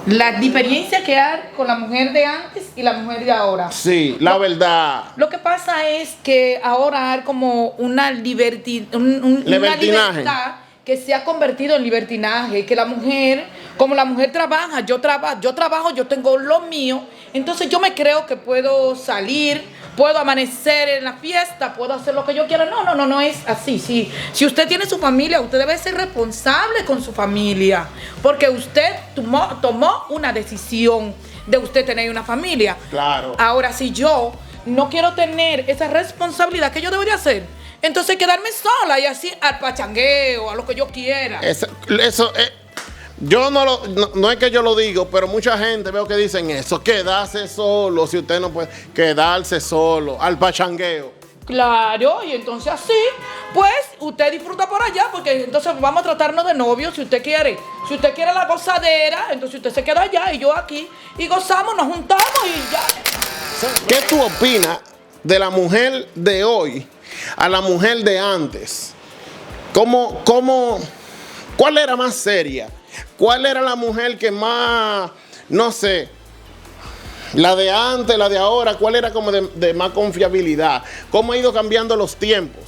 La diferencia que hay con la mujer de antes y la mujer de ahora. Sí, la verdad. Lo que pasa es que ahora hay como una una libertad que se ha convertido en libertinaje, que la mujer, como la mujer trabaja, yo trabajo, yo tengo lo mío, entonces yo me creo que puedo salir, puedo amanecer en la fiesta, puedo hacer lo que yo quiera. No es así. Si usted tiene su familia, usted debe ser responsable con su familia, porque usted tomó una decisión de usted tener una familia. Claro. Ahora, si yo no quiero tener esa responsabilidad, ¿qué yo debería hacer? Entonces quedarme sola y así al pachangueo, a lo que yo quiera. Yo no es que yo lo digo, pero mucha gente veo que dicen eso, quedarse solo, si usted no puede quedarse solo, al pachangueo. Claro, y entonces así, pues usted disfruta por allá, porque entonces vamos a tratarnos de novios si usted quiere. Si usted quiere la gozadera, entonces usted se queda allá y yo aquí, y gozamos, nos juntamos y ya. ¿Qué tú opinas de la mujer de hoy a la mujer de antes? ¿Cuál era más seria? ¿Cuál era la mujer que más, no sé, la de antes, la de ahora, cuál era como de más confiabilidad? ¿Cómo ha ido cambiando los tiempos?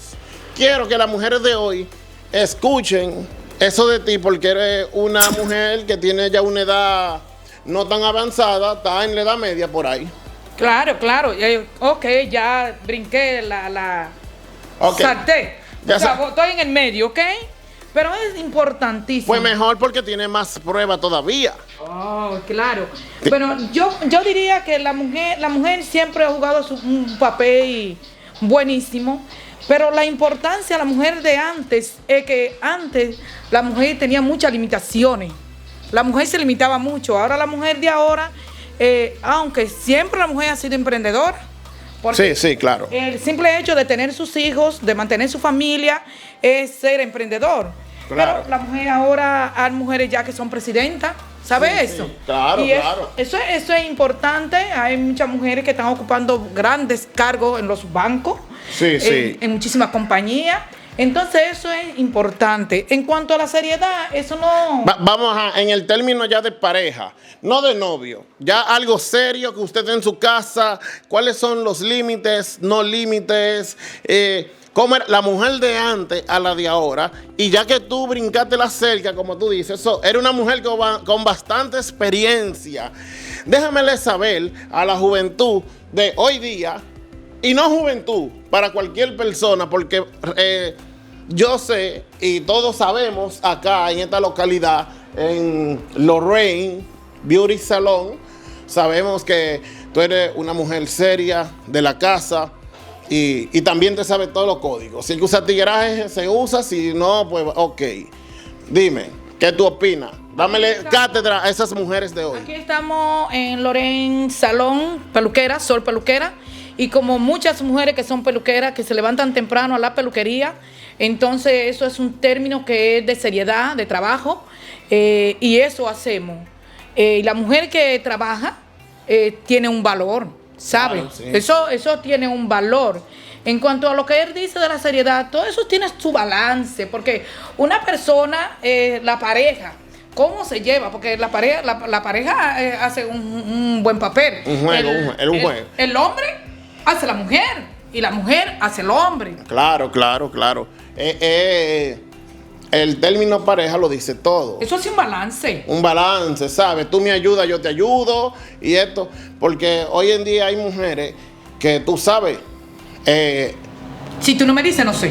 Quiero que las mujeres de hoy escuchen eso de ti, porque eres una mujer que tiene ya una edad no tan avanzada, está en la edad media por ahí. Claro. Ok, ya brinqué Okay. salté. O sea, estoy en el medio, ¿ok? Pero es importantísimo. Pues mejor porque tiene más prueba todavía. Oh, claro. Pero yo diría que la mujer siempre ha jugado un papel buenísimo. Pero la importancia de la mujer de antes es que antes la mujer tenía muchas limitaciones. La mujer se limitaba mucho. Ahora la mujer de ahora, aunque siempre la mujer ha sido emprendedora. Sí, claro. El simple hecho de tener sus hijos, de mantener su familia, es ser emprendedor. Claro. Pero la mujer ahora, hay mujeres ya que son presidentas, ¿sabes eso? Sí, claro, y claro. Eso es importante. Hay muchas mujeres que están ocupando grandes cargos en los bancos, en muchísimas compañías. Entonces eso es importante. En cuanto a la seriedad, eso no... Vamos en el término ya de pareja, no de novio. Ya algo serio que usted en su casa, ¿cuáles son los límites, no límites? ¿Cómo era la mujer de antes a la de ahora? Y ya que tú brincaste la cerca, como tú dices, era una mujer con bastante experiencia. Déjamele saber a la juventud de hoy día, y no juventud, para cualquier persona, porque yo sé y todos sabemos acá en esta localidad, en Lorraine Beauty Salon, sabemos que tú eres una mujer seria de la casa y también te sabes todos los códigos. Si hay que usar tigueraje, se usa, si no, pues ok. Dime, ¿qué tú opinas? Dámele cátedra a esas mujeres de hoy. Aquí estamos en Lorraine Salón, peluquera, Sol Peluquera. Y como muchas mujeres que son peluqueras, que se levantan temprano a la peluquería, entonces eso es un término que es de seriedad, de trabajo, y eso hacemos. Y la mujer que trabaja tiene un valor, ¿sabe? Claro, sí. Eso tiene un valor. En cuanto a lo que él dice de la seriedad, todo eso tiene su balance, porque una persona, la pareja, ¿cómo se lleva? Porque la pareja hace un buen papel. Un juego. El hombre hace la mujer y la mujer hace el hombre. Claro. El término pareja lo dice todo. Eso es un balance. Un balance, ¿sabes? Tú me ayudas, yo te ayudo y esto. Porque hoy en día hay mujeres que tú sabes. Si tú no me dices, no sé.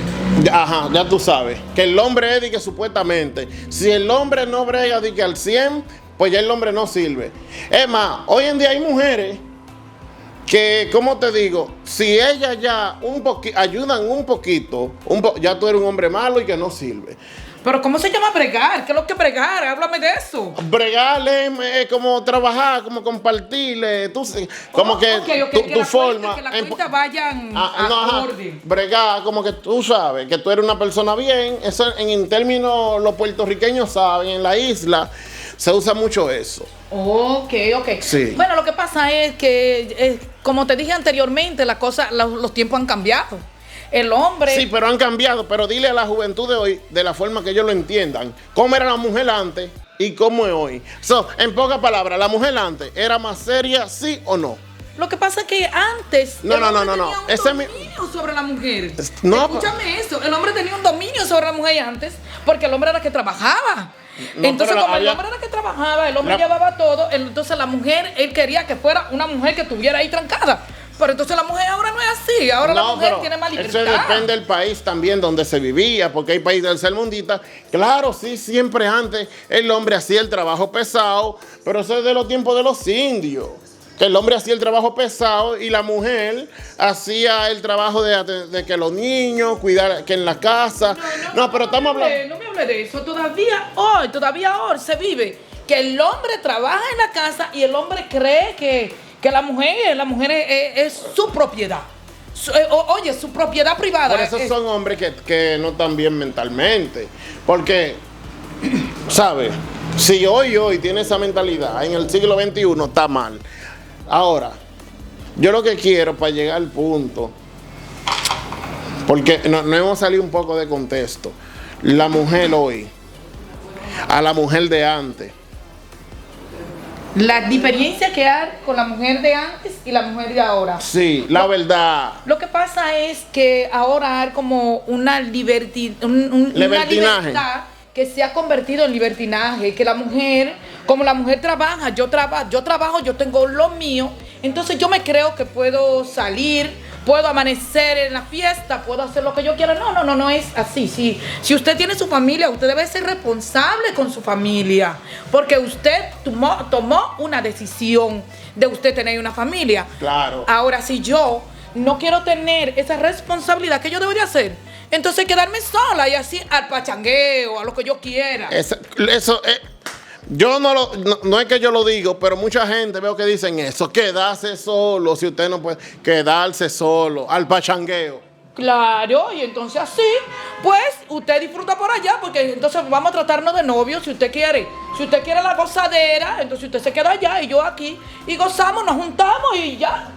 Ajá, ya tú sabes. Que el hombre es de que supuestamente, si el hombre no brega de que al 100, pues ya el hombre no sirve. Es más, hoy en día hay mujeres que, ¿cómo te digo? Si ellas ya ayudan un poquito, ya tú eres un hombre malo y que no sirve. Pero ¿cómo se llama bregar? ¿Qué es lo que bregar? Háblame de eso. Bregar es como trabajar, como compartir, como tu forma. Que las cuentas vayan acorde. Bregar, como que tú sabes que tú eres una persona bien. Eso en términos los puertorriqueños saben, en la isla se usa mucho eso. Ok. Sí. Bueno, lo que pasa es que, como te dije anteriormente, los tiempos han cambiado. El hombre... Sí, pero han cambiado. Pero dile a la juventud de hoy, de la forma que ellos lo entiendan, ¿cómo era la mujer antes y cómo es hoy. So, en pocas palabras, ¿la mujer antes era más seria, sí o no? Lo que pasa es que antes No. el hombre tenía un Ese es mi- dominio sobre la mujer. No, Escúchame eso, el hombre tenía un dominio sobre la mujer antes porque el hombre era el que trabajaba. No, Entonces, pero como el había- hombre era el que trabajaba, el hombre La- llevaba todo, entonces la mujer, él quería que fuera una mujer que estuviera ahí trancada. Pero entonces la mujer ahora no es así, ahora la mujer pero tiene más eso libertad. depende del país también donde se vivía, porque hay países del tercermundista. Claro, sí, siempre antes el hombre hacía el trabajo pesado, pero eso es de los tiempos de los indios. Que el hombre hacía el trabajo pesado y la mujer hacía el trabajo de que los niños, cuidar que en la casa. No, pero estamos hablando. No me hable de eso. Todavía hoy se vive que el hombre trabaja en la casa y el hombre cree que la mujer es su propiedad. Oye, su propiedad privada. Por eso son hombres que no están bien mentalmente. Porque, ¿sabes? Si hoy tiene esa mentalidad, en el siglo XXI está mal. Ahora, yo lo que quiero para llegar al punto, porque no hemos salido un poco de contexto. La mujer hoy, a la mujer de antes. La diferencia que hay con la mujer de antes y la mujer de ahora. Sí, la verdad. Lo que pasa es que ahora hay como una una Libertinaje. libertad que se ha convertido en libertinaje, que la mujer, como la mujer trabaja, yo trabajo, yo tengo lo mío, entonces yo me creo que puedo salir, puedo amanecer en la fiesta, puedo hacer lo que yo quiera. No es así. Si usted tiene su familia, usted debe ser responsable con su familia, porque usted tomó una decisión de usted tener una familia. Claro. Ahora, si yo no quiero tener esa responsabilidad, ¿qué yo debería hacer? Entonces quedarme sola y así al pachangueo, a lo que yo quiera. Eso yo no es que yo lo digo, pero mucha gente veo que dicen eso, quedarse solo, si usted no puede, quedarse solo, al pachangueo. Claro, y entonces así, pues usted disfruta por allá, porque entonces vamos a tratarnos de novios si usted quiere. Si usted quiere la gozadera, entonces usted se queda allá y yo aquí, y gozamos, nos juntamos y ya.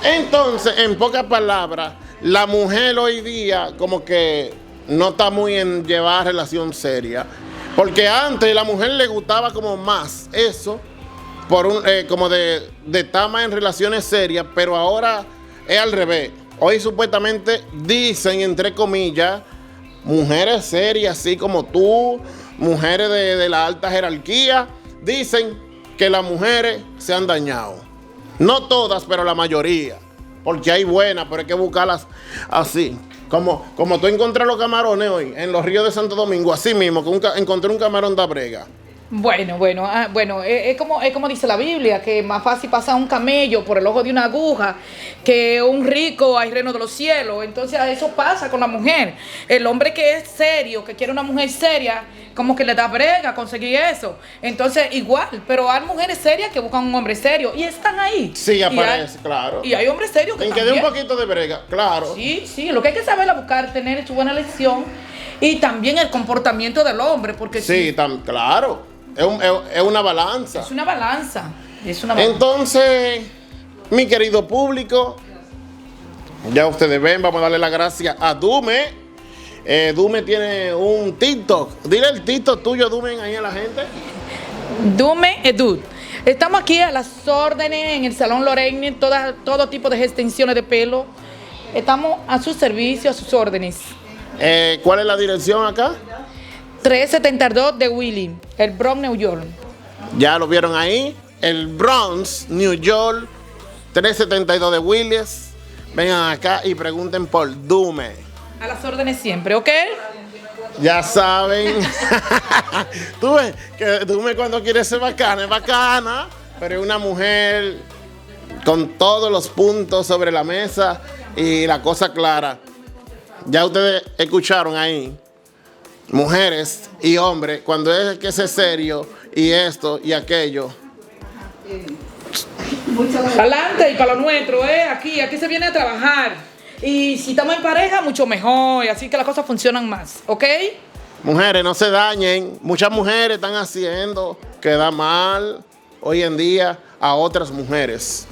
Entonces, en pocas palabras, la mujer hoy día como que no está muy en llevar relación seria. Porque antes la mujer le gustaba como más eso, como de estar más en relaciones serias, pero ahora es al revés. Hoy supuestamente dicen, entre comillas, mujeres serias, así como tú, mujeres de la alta jerarquía, dicen que las mujeres se han dañado. No todas, pero la mayoría. Porque hay buenas, pero hay que buscarlas así. Como tú encontrás los camarones hoy en los ríos de Santo Domingo, así mismo, que encontré un camarón de brega. Bueno, es como dice la Biblia, que es más fácil pasar un camello por el ojo de una aguja que un rico al reino de los cielos. Entonces eso pasa con la mujer. El hombre que es serio, que quiere una mujer seria, como que le da brega conseguir eso. Entonces igual, pero hay mujeres serias que buscan un hombre serio y están ahí. Sí, aparece, claro. Y hay hombres serios que en que dé un poquito de brega, claro. Sí, lo que hay que saber es buscar, tener su buena elección y también el comportamiento del hombre, porque Sí, claro. Es una balanza. es una balanza. Entonces, mi querido público, ya ustedes ven, vamos a darle las gracias a Dume. Dume tiene un TikTok. Dile el TikTok tuyo, Dume, ahí a la gente. Dume Edud. Estamos aquí a las órdenes en el Salón Lorraine, todo tipo de extensiones de pelo. Estamos a su servicio, a sus órdenes. ¿Cuál es la dirección acá? 372 de Willy, el Bronx, New York. Ya lo vieron ahí. El Bronx, New York, 372 de Williams. Vengan acá y pregunten por Dume. A las órdenes siempre, ¿ok? Ya saben. Tú ves que Dume cuando quiere ser bacana, es bacana, pero es una mujer con todos los puntos sobre la mesa y la cosa clara. Ya ustedes escucharon ahí. Mujeres y hombres, cuando es que ser serio y esto y aquello. Para adelante y para lo nuestro, aquí se viene a trabajar. Y si estamos en pareja, mucho mejor. Así que las cosas funcionan más, ¿ok? Mujeres, no se dañen. Muchas mujeres están haciendo queda mal hoy en día a otras mujeres.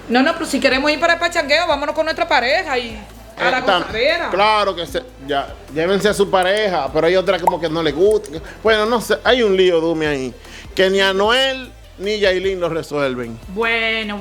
No, pero si queremos ir para el pachangueo, vámonos con nuestra pareja y a la gozadera. Claro que Ya, llévense a su pareja, pero hay otra como que no le gusta. Bueno, no sé, hay un lío, Dumi, ahí. Que ni Anuel ni Yailin lo resuelven. Bueno.